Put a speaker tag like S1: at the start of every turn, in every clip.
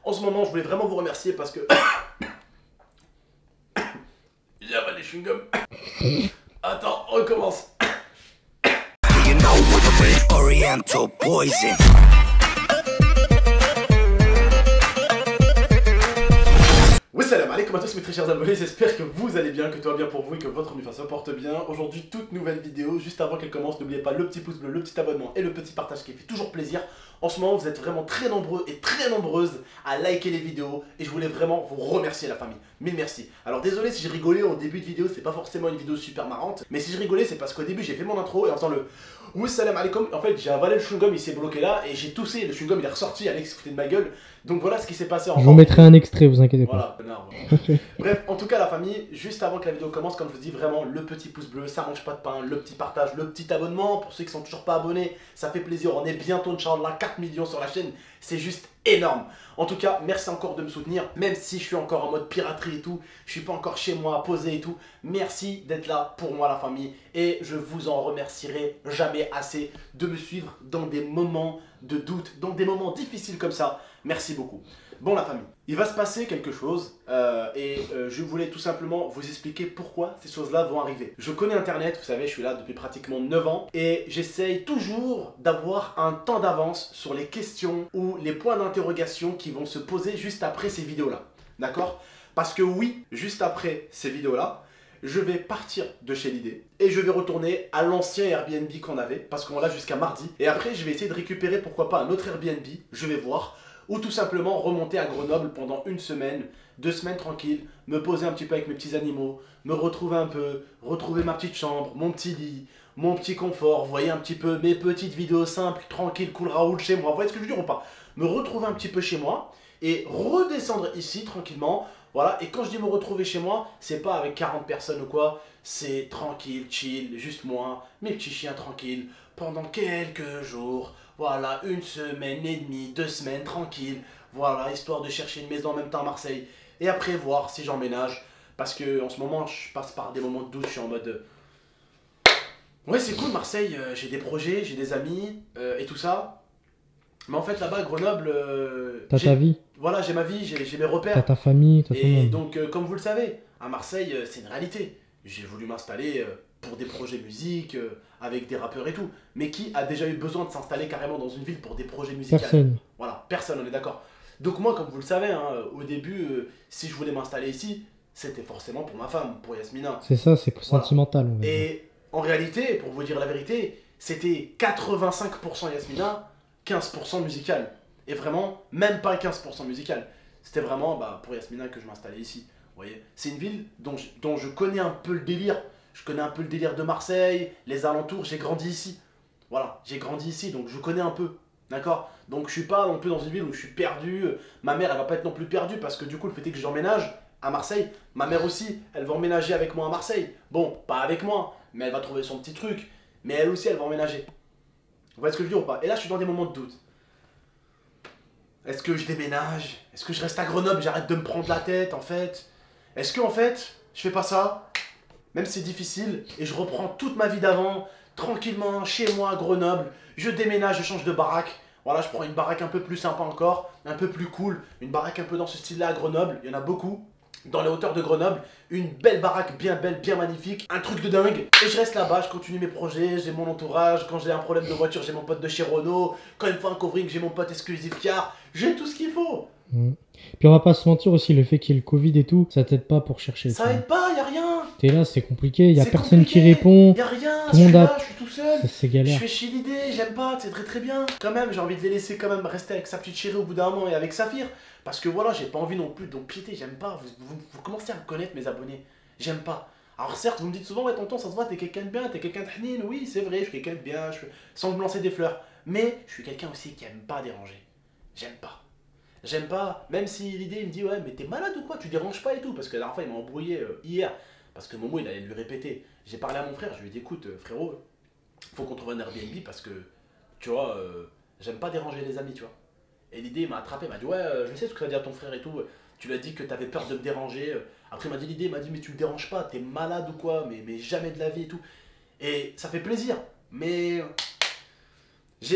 S1: En ce moment, je voulais vraiment vous remercier parce que... J'ai avalé les chewing-gums. Attends, on recommence.
S2: You know with Oriental poison.
S1: Salam alaikum à tous mes très chers abonnés, j'espère que vous allez bien, que tout va bien pour vous et que votre nuit se porte bien. Aujourd'hui, toute nouvelle vidéo. Juste avant qu'elle commence, n'oubliez pas le petit pouce bleu, le petit abonnement et le petit partage qui fait toujours plaisir. En ce moment, vous êtes vraiment très nombreux et très nombreuses à liker les vidéos et je voulais vraiment vous remercier la famille. Mille merci. Alors désolé si je rigolais en début de vidéo, c'est pas forcément une vidéo super marrante, mais si je rigolais, c'est parce qu'au début j'ai fait mon intro et en faisant le oui salam alaikum, en fait j'ai avalé le chewing-gum, il s'est bloqué là et j'ai toussé, le chewing-gum il est ressorti, Alex foutait de ma gueule. Donc voilà ce qui s'est passé en
S3: Je vous mettrai un extrait, vous inquiétez pas.
S1: Voilà, bref, en tout cas la famille, juste avant que la vidéo commence, comme je vous dis, vraiment le petit pouce bleu, ça mange pas de pain, le petit partage, le petit abonnement, pour ceux qui sont toujours pas abonnés, ça fait plaisir, on est bientôt Inch'Allah 4 millions sur la chaîne, c'est juste énorme. En tout cas, merci encore de me soutenir, même si je suis encore en mode piraterie et tout, je suis pas encore chez moi posé et tout, merci d'être là pour moi la famille, et je vous en remercierai jamais assez de me suivre dans des moments de doute, dans des moments difficiles comme ça, merci beaucoup. Bon la famille, il va se passer quelque chose je voulais tout simplement vous expliquer pourquoi ces choses-là vont arriver. Je connais internet, vous savez, je suis là depuis pratiquement 9 ans et j'essaye toujours d'avoir un temps d'avance sur les questions ou les points d'interrogation qui vont se poser juste après ces vidéos-là. D'accord? Parce que oui, juste après ces vidéos-là, je vais partir de chez l'idée et je vais retourner à l'ancien Airbnb qu'on avait parce qu'on l'a jusqu'à mardi. Et après, je vais essayer de récupérer pourquoi pas un autre Airbnb, je vais voir. Ou tout simplement remonter à Grenoble pendant une semaine, 2 semaines tranquille, me poser un petit peu avec mes petits animaux, me retrouver un peu, retrouver ma petite chambre, mon petit lit, mon petit confort, voyez un petit peu mes petites vidéos simples, tranquilles, cool Raoul chez moi, vous voyez ce que je veux dire ou pas? Me retrouver un petit peu chez moi et redescendre ici tranquillement, voilà, et quand je dis me retrouver chez moi, c'est pas avec 40 personnes ou quoi, c'est tranquille, chill, juste moi, mes petits chiens tranquilles, pendant quelques jours, voilà, 1 semaine et demie, 2 semaines, tranquille, voilà, histoire de chercher une maison en même temps à Marseille, et après voir si j'emménage, parce que en ce moment, je passe par des moments de doute, je suis en mode... Ouais, c'est cool Marseille, j'ai des projets, j'ai des amis, et tout ça, mais en fait là-bas à Grenoble...
S3: T'as ta vie.
S1: Voilà, j'ai ma vie, j'ai mes repères.
S3: T'as ta famille, t'as ton
S1: Et
S3: monde.
S1: donc, comme vous le savez, à Marseille, c'est une réalité. J'ai voulu m'installer pour des projets musique, avec des rappeurs et tout. Mais qui a déjà eu besoin de s'installer carrément dans une ville pour des projets musicaux?
S3: Personne.
S1: Voilà, personne, on est d'accord. Donc moi, comme vous le savez, hein, au début, si je voulais m'installer ici, c'était forcément pour ma femme, pour Yasmina.
S3: C'est ça, c'est
S1: Voilà.
S3: sentimental. On va dire.
S1: Et en réalité, pour vous dire la vérité, c'était 85% Yasmina, 15% musical. Et vraiment, même pas 15% musical. C'était vraiment pour Yasmina que je m'installais ici. Vous voyez, c'est une ville dont je connais un peu le délire. Je connais un peu le délire de Marseille, les alentours, j'ai grandi ici. Voilà, j'ai grandi ici, donc je connais un peu. D'accord? Donc je suis pas non plus dans une ville où je suis perdu. Ma mère, elle va pas être non plus perdue parce que du coup, le fait est que j'emménage à Marseille. Ma mère aussi, elle va emménager avec moi à Marseille. Bon, pas avec moi, mais elle va trouver son petit truc. Mais elle aussi, elle va emménager. Vous voyez ce que je veux dire ou pas? Et là, je suis dans des moments de doute. Est-ce que je déménage? Est-ce que je reste à Grenoble? J'arrête de me prendre la tête, en fait? Est-ce que, en fait, je fais pas ça? Même si c'est difficile, et je reprends toute ma vie d'avant, tranquillement, chez moi à Grenoble, je déménage, je change de baraque. Voilà, je prends une baraque un peu plus sympa encore, un peu plus cool, une baraque un peu dans ce style-là à Grenoble, il y en a beaucoup. Dans les hauteurs de Grenoble, une belle baraque bien belle, bien magnifique, un truc de dingue. Et je reste là-bas, je continue mes projets, j'ai mon entourage, quand j'ai un problème de voiture, j'ai mon pote de chez Renault, quand il me faut un covering, j'ai mon pote exclusif car, j'ai tout ce qu'il faut.
S3: Puis on va pas se mentir aussi, le fait qu'il y ait le Covid et tout, ça t'aide pas pour chercher.
S1: Ça aide pas, y'a rien.
S3: T'es là, c'est compliqué, y a
S1: C'est
S3: personne
S1: compliqué,
S3: qui répond.
S1: Y'a rien,
S3: tout
S1: je
S3: le
S1: suis
S3: monde
S1: là, je suis tout seul.
S3: C'est
S1: Je
S3: galère.
S1: fais chier l'idée, j'aime pas, c'est très très bien. Quand même, j'ai envie de les laisser quand même rester avec sa petite chérie au bout d'un moment et avec Saphir. Parce que voilà, j'ai pas envie non plus d'empiéter, j'aime pas. Vous commencez à me connaître, mes abonnés. J'aime pas. Alors certes, vous me dites souvent, ouais tonton, ça se voit, t'es quelqu'un de bien, t'es quelqu'un de hnine. Oui, c'est vrai, je suis quelqu'un de bien, sans me lancer des fleurs. Mais je suis quelqu'un aussi qui aime pas déranger. J'aime pas. J'aime pas, même si l'idée il me dit ouais mais t'es malade ou quoi, tu déranges pas et tout. Parce que la dernière fois il m'a embrouillé hier. Parce que Momo il allait lui répéter. J'ai parlé à mon frère, je lui ai dit écoute frérot, faut qu'on trouve un Airbnb parce que tu vois, j'aime pas déranger les amis tu vois. Et l'idée il m'a attrapé, il m'a dit ouais je sais ce que tu as dit à ton frère et tout. Tu lui as dit que t'avais peur de me déranger. Après il m'a dit l'idée, il m'a dit mais tu me déranges pas, t'es malade ou quoi, mais jamais de la vie et tout. Et ça fait plaisir, mais...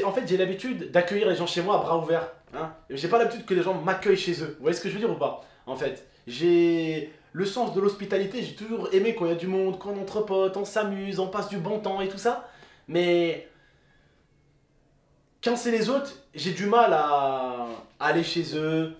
S1: En fait, j'ai l'habitude d'accueillir les gens chez moi à bras ouverts. Hein. J'ai pas l'habitude que les gens m'accueillent chez eux. Vous voyez ce que je veux dire ou pas? En fait, j'ai le sens de l'hospitalité. J'ai toujours aimé quand il y a du monde, quand on est entre potes, on s'amuse, on passe du bon temps et tout ça. Mais quand c'est les autres, j'ai du mal à aller chez eux,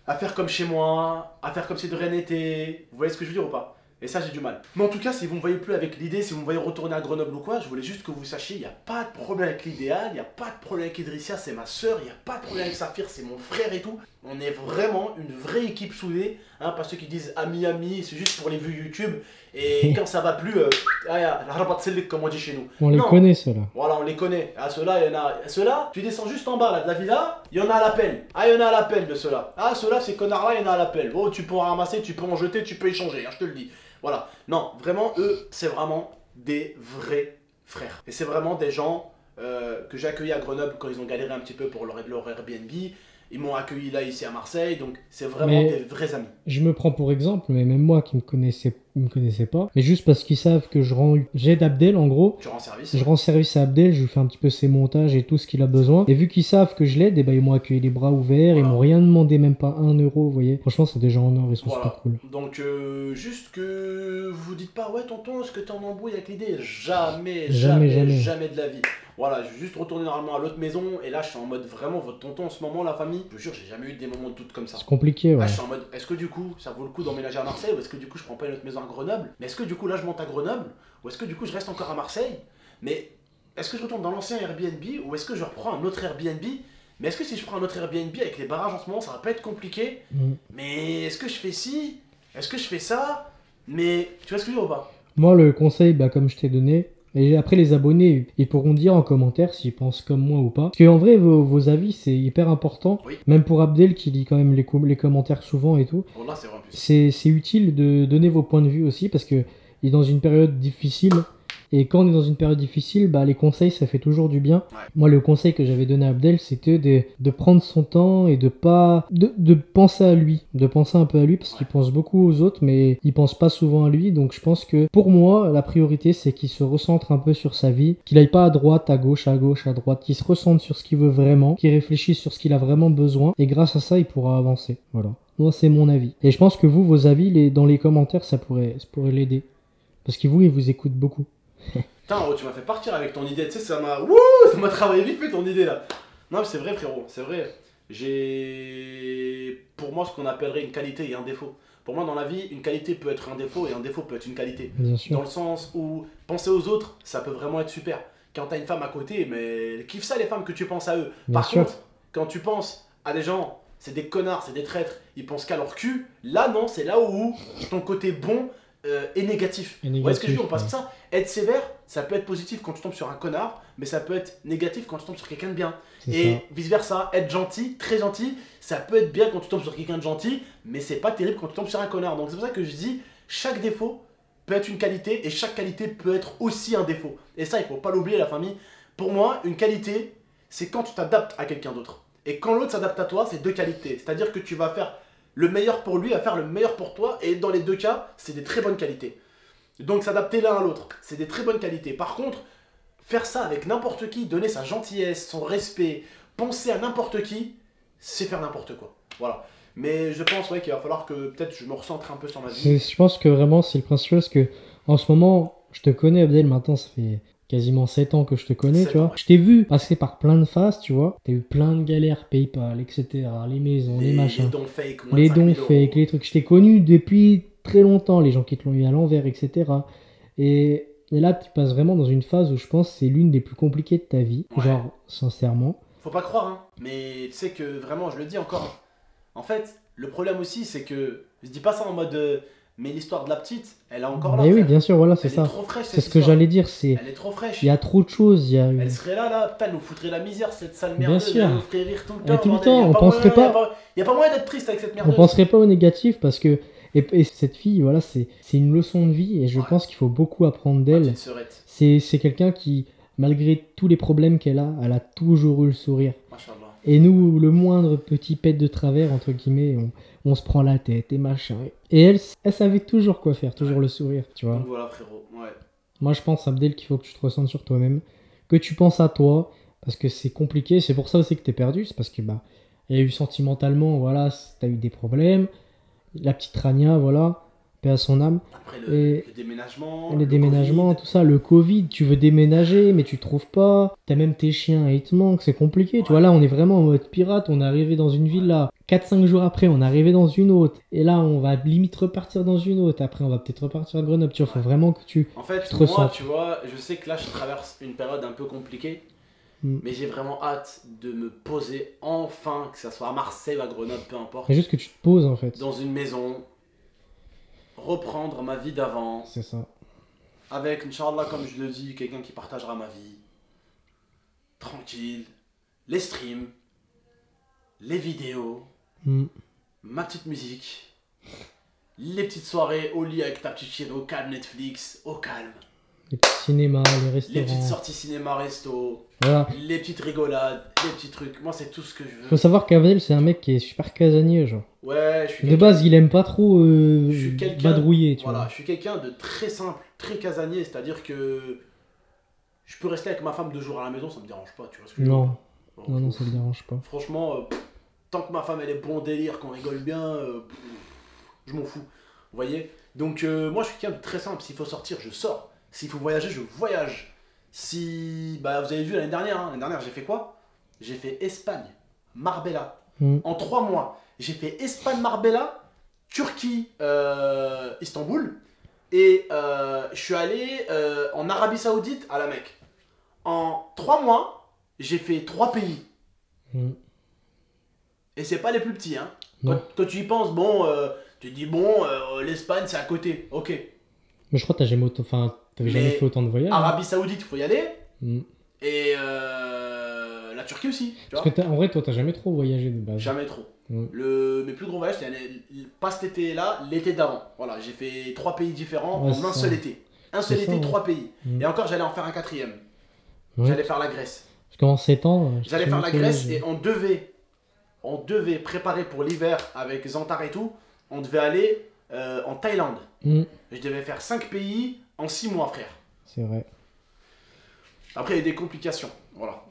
S1: à faire comme chez moi, à faire comme si de rien n'était. Vous voyez ce que je veux dire ou pas? Et ça, j'ai du mal. Mais en tout cas, si vous me voyez plus avec l'idée, si vous me voyez retourner à Grenoble ou quoi, je voulais juste que vous sachiez, il n'y a pas de problème avec l'idéal, il n'y a pas de problème avec Idrissia, c'est ma soeur, il n'y a pas de problème avec Saphir, c'est mon frère et tout. On est vraiment une vraie équipe soudée, hein, pas ceux qui disent ami, c'est juste pour les vues YouTube. Et quand ça va plus, comme on dit chez nous.
S3: On les connaît, ceux-là.
S1: Voilà, on les connaît. Ah, ceux-là, il y en a. Ceux-là, tu descends juste en bas là, de la villa, il y en a à l'appel. Ah, il y en a à l'appel de ceux-là. Ah, ceux-là, ces connards-là, il y en a à l'appel. Oh, tu peux en ramasser, tu peux en jeter, tu peux échanger, hein, je te le dis. Voilà. Non, vraiment, eux, c'est vraiment des vrais frères. Et c'est vraiment des gens que j'ai accueillis à Grenoble quand ils ont galéré un petit peu pour leur Airbnb. Ils m'ont accueilli là, ici à Marseille, donc c'est vraiment des vrais amis.
S3: Je me prends pour exemple, mais même moi qui me connaissais pas, mais juste parce qu'ils savent que j'aide Abdel en gros.
S1: Tu rends service?
S3: Je rends service à Abdel, je lui fais un petit peu ses montages et tout ce qu'il a besoin. Et vu qu'ils savent que je l'aide, eh ben, ils m'ont accueilli les bras ouverts,
S1: voilà.
S3: Ils m'ont rien demandé, même pas 1 euro, vous voyez. Franchement, c'est des gens en or, ils sont
S1: voilà.
S3: super cool.
S1: Donc, juste que vous dites pas, ouais, tonton, est-ce que t'es en embrouille avec l'idée? Jamais de la vie. Voilà, je vais juste retourner normalement à l'autre maison et là je suis en mode vraiment votre tonton en ce moment, la famille. Je vous jure, j'ai jamais eu des moments de doute comme ça.
S3: C'est compliqué, ouais.
S1: Là je suis en mode, est-ce que du coup ça vaut le coup d'emménager à Marseille ou est-ce que du coup je prends pas une autre maison à Grenoble? Mais est-ce que du coup là je monte à Grenoble ou est-ce que du coup je reste encore à Marseille? Mais est-ce que je retourne dans l'ancien Airbnb ou est-ce que je reprends un autre Airbnb? Mais est-ce que si je prends un autre Airbnb avec les barrages en ce moment ça va pas être compliqué? Mais est-ce que je fais ci? Est-ce que je fais ça? Mais tu vois ce que je veux dire ou pas?
S3: Moi, le conseil, bah, comme je t'ai donné, et après les abonnés, ils pourront dire en commentaire s'ils pensent comme moi ou pas. Parce qu'en vrai, vos avis, c'est hyper important.
S1: Oui.
S3: Même pour Abdel qui lit quand même les commentaires souvent et tout.
S1: Bon, là, c'est vrai en plus.
S3: C'est utile de donner vos points de vue aussi parce que il est dans une période difficile. Et quand on est dans une période difficile, bah, les conseils, ça fait toujours du bien.
S1: Ouais.
S3: Moi, le conseil que j'avais donné à Abdel, c'était de prendre son temps et de pas de penser à lui, de penser un peu à lui parce qu'il pense beaucoup aux autres, mais il pense pas souvent à lui. Donc, je pense que pour moi, la priorité, c'est qu'il se recentre un peu sur sa vie, qu'il aille pas à droite, à gauche, à droite, qu'il se recentre sur ce qu'il veut vraiment, qu'il réfléchisse sur ce qu'il a vraiment besoin. Et grâce à ça, il pourra avancer. Voilà. Moi, c'est mon avis. Et je pense que vous, vos avis, dans les commentaires, ça pourrait l'aider. Parce que il vous écoute beaucoup.
S1: Putain, oh, tu m'as fait partir avec ton idée, tu sais, ça m'a travaillé vite fait ton idée là. Non, mais c'est vrai, frérot, c'est vrai. J'ai pour moi ce qu'on appellerait une qualité et un défaut. Pour moi, dans la vie, une qualité peut être un défaut et un défaut peut être une qualité.
S3: Bien sûr.
S1: Dans le sens où penser aux autres, ça peut vraiment être super. Quand t'as une femme à côté, mais kiffe ça les femmes que tu penses à eux.
S3: Bien
S1: Par
S3: sûr.
S1: contre, quand tu penses à des gens, c'est des connards, c'est des traîtres, ils pensent qu'à leur cul, là non, c'est là où ton côté bon est négatif. Vous voyez ce que je veux dire? Parce que ça, être sévère, ça peut être positif quand tu tombes sur un connard, mais ça peut être négatif quand tu tombes sur quelqu'un de bien. Et vice versa, être gentil, très gentil, ça peut être bien quand tu tombes sur quelqu'un de gentil, mais c'est pas terrible quand tu tombes sur un connard. Donc c'est pour ça que je dis, chaque défaut peut être une qualité et chaque qualité peut être aussi un défaut. Et ça, il faut pas l'oublier, la famille. Pour moi, une qualité, c'est quand tu t'adaptes à quelqu'un d'autre. Et quand l'autre s'adapte à toi, c'est deux qualités. C'est-à-dire que tu vas faire le meilleur pour lui, à faire le meilleur pour toi, et dans les deux cas, c'est des très bonnes qualités. Donc s'adapter l'un à l'autre, c'est des très bonnes qualités. Par contre, faire ça avec n'importe qui, donner sa gentillesse, son respect, penser à n'importe qui, c'est faire n'importe quoi. Voilà. Mais je pense qu'il va falloir que peut-être je me recentre un peu sur ma vie.
S3: Je pense que vraiment c'est le principal parce que en ce moment, je te connais Abdel, maintenant ça fait quasiment 7 ans que je te connais, tu vois. Je t'ai vu passer par plein de phases, tu vois. T'as eu plein de galères, PayPal, etc. Les maisons, les machins.
S1: Les dons fake,
S3: les dons fake, les trucs. Je t'ai connu depuis très longtemps, les gens qui te l'ont eu à l'envers, etc. Et là, tu passes vraiment dans une phase où je pense que c'est l'une des plus compliquées de ta vie. Ouais. Genre, sincèrement.
S1: Faut pas croire, hein. Mais tu sais que vraiment, je le dis encore. En fait, le problème aussi, c'est que je dis pas ça en mode. Mais l'histoire de la petite, elle est encore là.
S3: Mais oui, bien sûr, voilà, c'est ça.
S1: Elle est trop fraîche,
S3: c'est ce que j'allais dire.
S1: Elle est trop fraîche.
S3: Il y a trop de choses.
S1: Elle serait là, putain, elle nous foutrait la misère, cette sale merde.
S3: Bien sûr.
S1: Elle nous ferait rire tout le temps.
S3: Tout le temps, on penserait pas.
S1: Il n'y a pas moyen d'être triste avec cette merde.
S3: On penserait pas au négatif parce que. Et cette fille, voilà, c'est une leçon de vie et je pense qu'il faut beaucoup apprendre d'elle. C'est quelqu'un qui, malgré tous les problèmes qu'elle a toujours eu le sourire.
S1: Machallah.
S3: Et nous, le moindre petit pet de travers, entre guillemets, on se prend la tête et machin. Et elle savait toujours quoi faire, toujours le sourire, tu vois.
S1: Donc voilà, frérot, ouais.
S3: Moi, je pense, Abdel, qu'il faut que tu te ressentes sur toi-même, que tu penses à toi, parce que c'est compliqué. C'est pour ça aussi que t'es perdu, c'est parce que, bah, Il y a eu sentimentalement, voilà, t'as eu des problèmes. La petite Rania, voilà, paix à son âme.
S1: Après
S3: Et
S1: le déménagement,
S3: les
S1: le
S3: déménagements,
S1: Covid.
S3: tout ça, le Covid, tu veux déménager, mais tu trouves pas. T'as même tes chiens et ils te manquent, c'est compliqué. Tu vois, là, on est vraiment en mode pirate. On est arrivé dans une villa. 4-5 jours après, on est arrivé dans une autre. Et là, on va limite repartir dans une autre. Après, on va peut-être repartir à Grenoble. Tu vois, faut vraiment que tu
S1: En fait,
S3: te
S1: moi,
S3: ressentes.
S1: tu vois, je sais que là, je traverse une période un peu compliquée,
S3: Mm.
S1: mais j'ai vraiment hâte de me poser enfin, que ça soit à Marseille ou à Grenoble, peu importe,
S3: Mais juste que tu te poses, en fait.
S1: dans une maison, reprendre ma vie d'avant,
S3: C'est ça.
S1: avec, Inch'Allah, comme je le dis, quelqu'un qui partagera ma vie, tranquille, les streams, les vidéos,
S3: Mm.
S1: ma petite musique, les petites soirées au lit avec ta petite chérie, au calme Netflix, au calme,
S3: Les petits cinémas, les
S1: les petites
S3: restaurants.
S1: sorties cinéma, resto,
S3: Voilà.
S1: les petites rigolades, les petits trucs. Moi, c'est tout ce que je veux.
S3: Faut savoir qu'Abdel, c'est un mec qui est super casanier, genre.
S1: Ouais, je suis
S3: De base, il aime pas trop
S1: je suis quelqu'un.
S3: vadrouiller, tu
S1: Voilà,
S3: vois.
S1: je suis quelqu'un de très simple, très casanier, c'est-à-dire que je peux rester avec ma femme 2 jours à la maison, ça me dérange pas, tu vois ce que je veux
S3: Non,
S1: dire.
S3: non, non, ça le dérange pas.
S1: Franchement, tant que ma femme elle est bon délire, qu'on rigole bien, je m'en fous. Vous voyez. Donc moi, je suis quelqu'un de très simple. S'il faut sortir, je sors. S'il faut voyager, je voyage. Si, bah, vous avez vu l'année dernière, hein. L'année dernière, j'ai fait quoi? J'ai fait Espagne, Marbella.
S3: Mm.
S1: En 3 mois, j'ai fait Espagne, Marbella, Turquie, Istanbul. Et je suis allé en Arabie Saoudite à la Mecque. En 3 mois, j'ai fait 3 pays.
S3: Mm.
S1: Et c'est pas les plus petits, hein.
S3: Non.
S1: Quand tu y penses, bon, tu te dis, bon, l'Espagne, c'est à côté. Ok.
S3: Mais je crois que t'avais jamais
S1: Mais
S3: fait autant de voyages. Hein.
S1: Arabie Saoudite, il faut y aller.
S3: Mm.
S1: Et la Turquie aussi, tu vois.
S3: Parce que en vrai, toi, t'as jamais trop voyagé de base.
S1: Jamais trop.
S3: Mm.
S1: Mes plus gros voyages, c'était pas cet été-là, l'été d'avant. Voilà, j'ai fait 3 pays différents
S3: Ouais,
S1: en
S3: c'est
S1: un
S3: ça.
S1: seul été. Un seul
S3: C'est
S1: été,
S3: ça, ouais.
S1: 3 pays.
S3: Mm.
S1: Et encore, j'allais en faire un 4e.
S3: Ouais.
S1: J'allais faire la Grèce.
S3: Parce qu'en 7 ans.
S1: J'allais
S3: j'ai
S1: faire la
S3: jamais
S1: Grèce
S3: voyagé.
S1: et on devait préparer pour l'hiver avec Zantar et tout. On devait aller en Thaïlande.
S3: Mm.
S1: Je devais faire 5 pays en 6 mois, frère.
S3: C'est vrai.
S1: Après, il y a des complications. Voilà.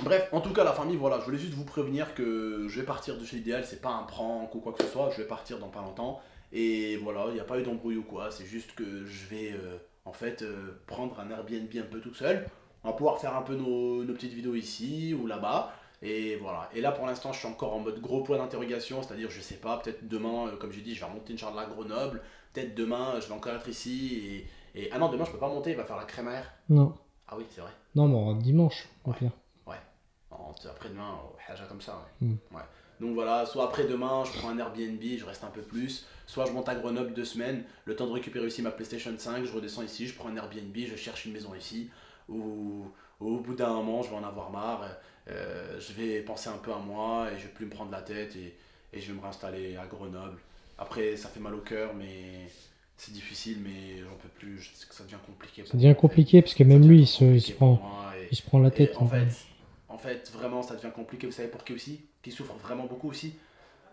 S1: Bref, en tout cas, la famille, voilà, je voulais juste vous prévenir que je vais partir de chez Idéal. C'est pas un prank ou quoi que ce soit. Je vais partir dans pas longtemps. Et voilà, il n'y a pas eu d'embrouille ou quoi. C'est juste que je vais en fait prendre un Airbnb un peu tout seul. On va pouvoir faire un peu nos petites vidéos ici ou là-bas. Et voilà. Et là, pour l'instant, je suis encore en mode gros point d'interrogation. C'est-à-dire, je sais pas, peut-être demain, comme j'ai dit, je vais remonter une charge à Grenoble. Peut-être demain, je vais encore être ici. Ah non, demain, je peux pas monter. Il va faire la crème à air.
S3: Non.
S1: Ah oui, c'est vrai.
S3: Non, bon, dimanche, au
S1: Ouais.
S3: pire.
S1: Après-demain, Haja comme ça. Ouais.
S3: Mm.
S1: Ouais. Donc voilà, soit après-demain, je prends un Airbnb, je reste un peu plus. Soit je monte à Grenoble 2 semaines, le temps de récupérer aussi ma PlayStation 5, je redescends ici, je prends un Airbnb, je cherche une maison ici. Ou au bout d'un moment, je vais en avoir marre. Je vais penser un peu à moi et je vais plus me prendre la tête et je vais me réinstaller à Grenoble. Après, ça fait mal au cœur, mais c'est difficile, mais j'en peux plus. Je sais que ça devient compliqué.
S3: Ça devient compliqué parce que
S1: Ça
S3: même
S1: devient
S3: lui,
S1: compliqué pour moi et-
S3: il se prend la
S1: et
S3: tête.
S1: en
S3: hein.
S1: fait, vraiment, ça devient compliqué. Vous savez pour qui aussi? Qui souffre vraiment beaucoup aussi.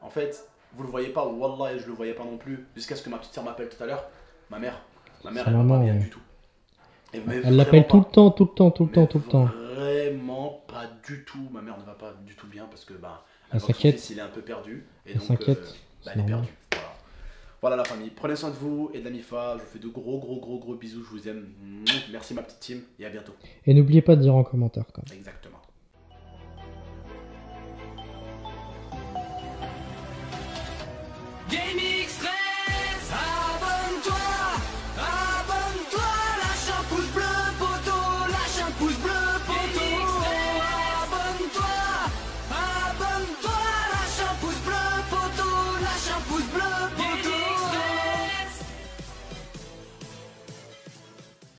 S1: En fait, vous le voyez pas, Wallah, et je le voyais pas non plus. Jusqu'à ce que ma petite soeur m'appelle tout à l'heure. Ma mère,
S3: Sa
S1: elle va
S3: maman,
S1: pas bien
S3: ouais.
S1: du tout. Mais
S3: Elle l'appelle tout le temps, tout le temps, tout le temps, tout le temps.
S1: Vraiment pas du tout. Ma mère ne va pas du tout bien parce que bah,
S3: Elle
S1: voit que son
S3: s'inquiète.
S1: fils, il est un peu perdu. Et
S3: Elle
S1: donc,
S3: s'inquiète,
S1: bah,
S3: c'est
S1: elle est
S3: normal.
S1: perdue. Voilà. Voilà la famille. Prenez soin de vous et de la MIFA. Je vous fais de gros bisous. Je vous aime. Merci ma petite team et à bientôt.
S3: Et n'oubliez pas de dire en commentaire quand même.
S1: Exactement.